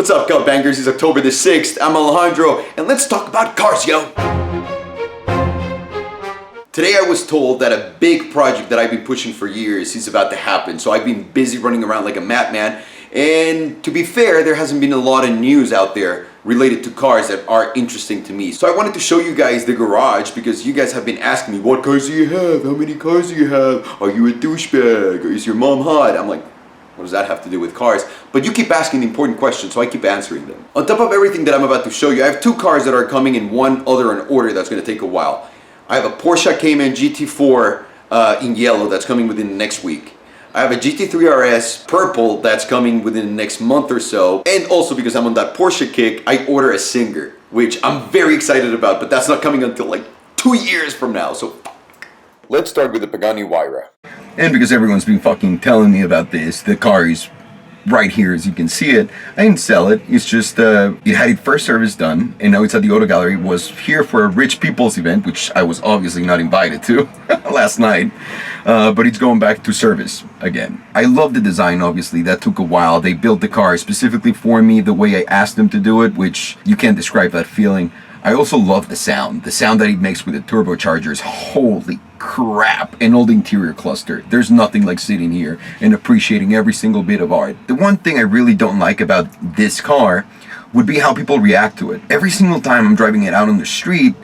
What's up, Cup Bangers? It's October the 6th. I'm Alejandro, and let's talk about cars, yo! Today I was told that a big project that I've been pushing for years is about to happen, so I've been busy running around like a madman, and to be fair, there hasn't been a lot of news out there related to cars that are interesting to me. So I wanted to show you guys the garage because you guys have been asking me, what cars do you have? How many cars do you have? Are you a douchebag? Or is your mom hot? I'm like, what does that have to do with cars? But you keep asking the important questions, so I keep answering them. On top of everything that I'm about to show you, I have two cars that are coming in one other in order that's gonna take a while. I have a Porsche Cayman GT4 in yellow that's coming within the next week. I have a GT3 RS purple that's coming within the next month or so. And also because I'm on that Porsche kick, I order a Singer, which I'm very excited about, but that's not coming until like 2 years from now, so. Let's start with the Pagani Huayra. And because everyone's been fucking telling me about this, the car is right here as you can see it. I didn't sell it, it's just, it had its first service done, and now it's at the auto gallery. It was here for a rich people's event, which I was obviously not invited to last night, but it's going back to service again. I love the design, obviously, that took a while. They built the car specifically for me the way I asked them to do it, which you can't describe that feeling. I also love the sound that it makes with the turbochargers. Holy crap, and all the interior cluster. There's nothing like sitting here and appreciating every single bit of art. The one thing I really don't like about this car would be how people react to it. Every single time I'm driving it out on the street,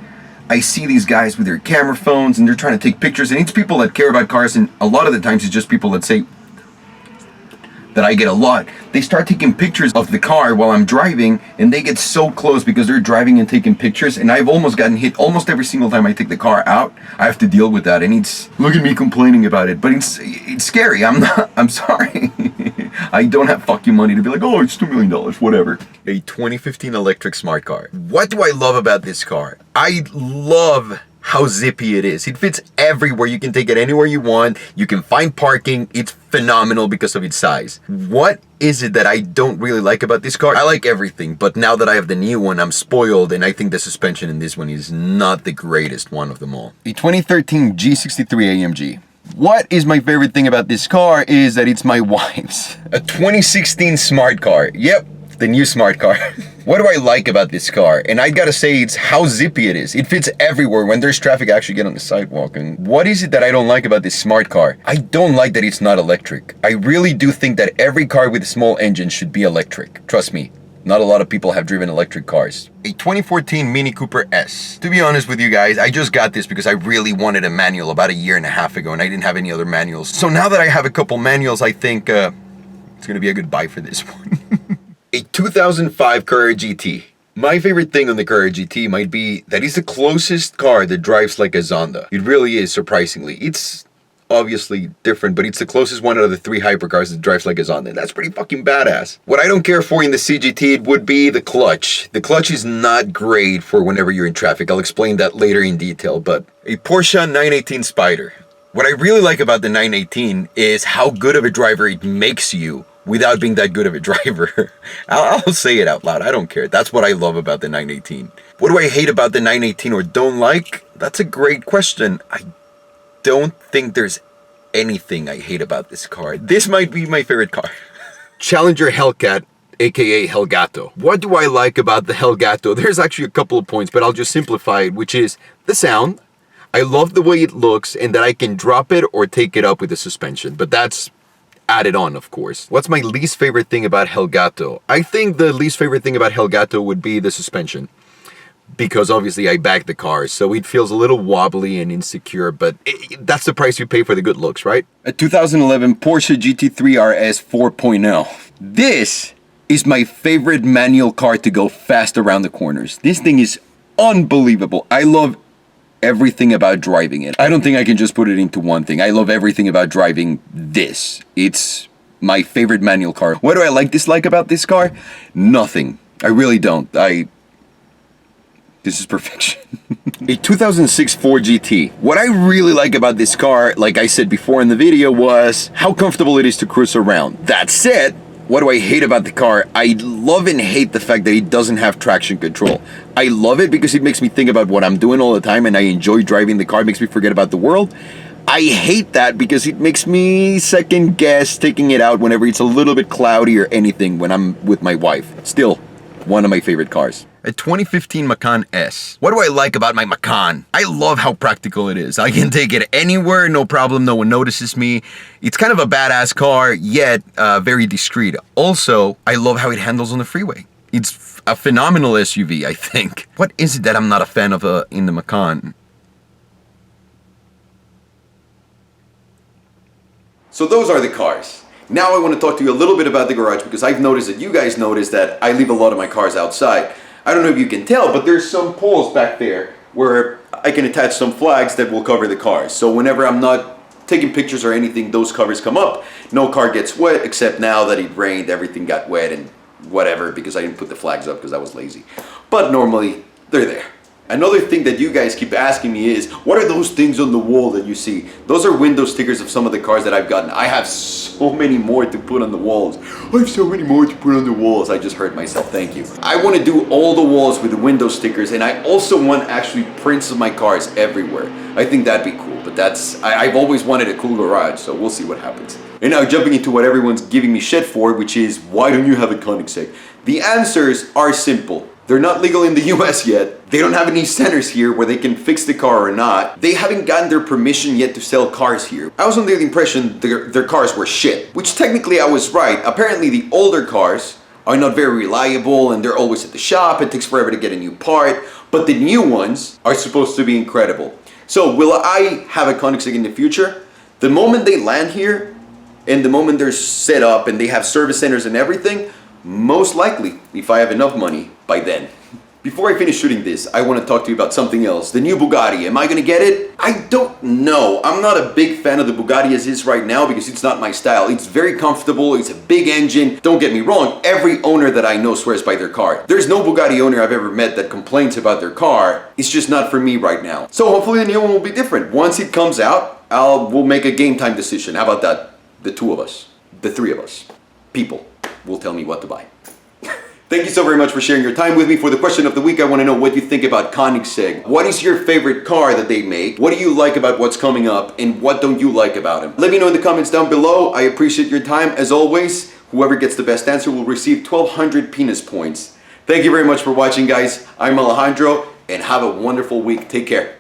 I see these guys with their camera phones and they're trying to take pictures, and it's people that care about cars, and a lot of the times it's just people that say, that I get a lot. They start taking pictures of the car while I'm driving, and they get so close because they're driving and taking pictures, and I've almost gotten hit almost every single time I take the car out. I have to deal with that, and it's, look at me complaining about it, but it's scary. I'm sorry. I don't have fucking money to be like, oh, it's $2 million, whatever. A 2015 electric smart car. What do I love about this car? I love how zippy it is. It fits everywhere. You can take it anywhere you want. You can find parking. It's phenomenal because of its size. What is it that I don't really like about this car? I like everything, but now that I have the new one, I'm spoiled, and I think the suspension in this one is not the greatest one of them all. The 2013 G63 AMG. What is my favorite thing about this car is that it's my wife's. A 2016 smart car. Yep, the new smart car. What do I like about this car? And I gotta say, it's how zippy it is. It fits everywhere. When there's traffic, I actually get on the sidewalk. And what is it that I don't like about this smart car? I don't like that it's not electric. I really do think that every car with a small engine should be electric. Trust me, not a lot of people have driven electric cars. A 2014 Mini Cooper S. To be honest with you guys, I just got this because I really wanted a manual about 1.5 years ago, and I didn't have any other manuals. So now that I have a couple manuals, I think it's gonna be a good buy for this one. A 2005 Carrera GT. My favorite thing on the Carrera GT might be that it's the closest car that drives like a Zonda. It really is, surprisingly. It's obviously different, but it's the closest one out of the 3 hypercars that drives like a Zonda. That's pretty fucking badass. What I don't care for in the CGT, it would be the clutch. The clutch is not great for whenever you're in traffic. I'll explain that later in detail, but a Porsche 918 Spyder. What I really like about the 918 is how good of a driver it makes you without being that good of a driver. I'll say it out loud, I don't care. That's what I love about the 918. What do I hate about the 918 or don't like? That's a great question. I don't think there's anything I hate about this car. This might be my favorite car. Challenger Hellcat, aka Hellgato. What do I like about the Hellgato? There's actually a couple of points, but I'll just simplify it, which is the sound. I love the way it looks and that I can drop it or take it up with the suspension, but that's added on, of course. What's my least favorite thing about Hellgato? I think the least favorite thing about Hellgato would be the suspension, because obviously I backed the car, so it feels a little wobbly and insecure, but that's the price you pay for the good looks, right? A 2011 Porsche GT3 RS 4.0. This is my favorite manual car to go fast around the corners. This thing is unbelievable. I love everything about driving it. I don't think I can just put it into one thing. I love everything about driving this. It's my favorite manual car. What do I dislike about this car? Nothing. I really don't. This is perfection. A 2006 Ford GT. What I really like about this car, like I said before in the video, was how comfortable it is to cruise around. That said, what do I hate about the car? I love and hate the fact that it doesn't have traction control. I love it because it makes me think about what I'm doing all the time, and I enjoy driving the car. It makes me forget about the world. I hate that because it makes me second guess taking it out whenever it's a little bit cloudy or anything when I'm with my wife. Still, one of my favorite cars. A 2015 Macan S. What do I like about my Macan? I love how practical it is. I can take it anywhere, no problem, no one notices me. It's kind of a badass car, yet very discreet. Also, I love how it handles on the freeway. It's a phenomenal SUV, I think. What is it that I'm not a fan of in the Macan? So those are the cars. Now I want to talk to you a little bit about the garage because I've noticed that you guys notice that I leave a lot of my cars outside. I don't know if you can tell, but there's some poles back there where I can attach some flags that will cover the cars. So whenever I'm not taking pictures or anything, those covers come up. No car gets wet, except now that it rained, everything got wet and whatever because I didn't put the flags up because I was lazy. But normally, they're there. Another thing that you guys keep asking me is, what are those things on the wall that you see? Those are window stickers of some of the cars that I've gotten. I have so many more to put on the walls. I have so many more to put on the walls. I just heard myself, thank you. I want to do all the walls with the window stickers, and I also want actually prints of my cars everywhere. I think that'd be cool, but I've always wanted a cool garage, so we'll see what happens. And now jumping into what everyone's giving me shit for, which is, why don't you have a KOENIGSEGG? The answers are simple. They're not legal in the US yet. They don't have any centers here where they can fix the car or not. They haven't gotten their permission yet to sell cars here. I was under the impression their cars were shit, which technically I was right. Apparently the older cars are not very reliable and they're always at the shop. It takes forever to get a new part, but the new ones are supposed to be incredible. So will I have a KOENIGSEGG in the future? The moment they land here and the moment they're set up and they have service centers and everything, most likely, if I have enough money by then. Before I finish shooting this, I want to talk to you about something else. The new Bugatti, am I going to get it? I don't know. I'm not a big fan of the Bugatti as is right now because it's not my style. It's very comfortable, it's a big engine. Don't get me wrong, every owner that I know swears by their car. There's no Bugatti owner I've ever met that complains about their car. It's just not for me right now. So hopefully the new one will be different. Once it comes out, we'll make a game time decision. How about that? The two of us, the three of us, people will tell me what to buy. Thank you so very much for sharing your time with me. For the question of the week, I want to know what you think about KOENIGSEGG. What is your favorite car that they make? What do you like about what's coming up? And what don't you like about them? Let me know in the comments down below. I appreciate your time. As always, whoever gets the best answer will receive 1,200 penis points. Thank you very much for watching, guys. I'm Alejandro, and have a wonderful week. Take care.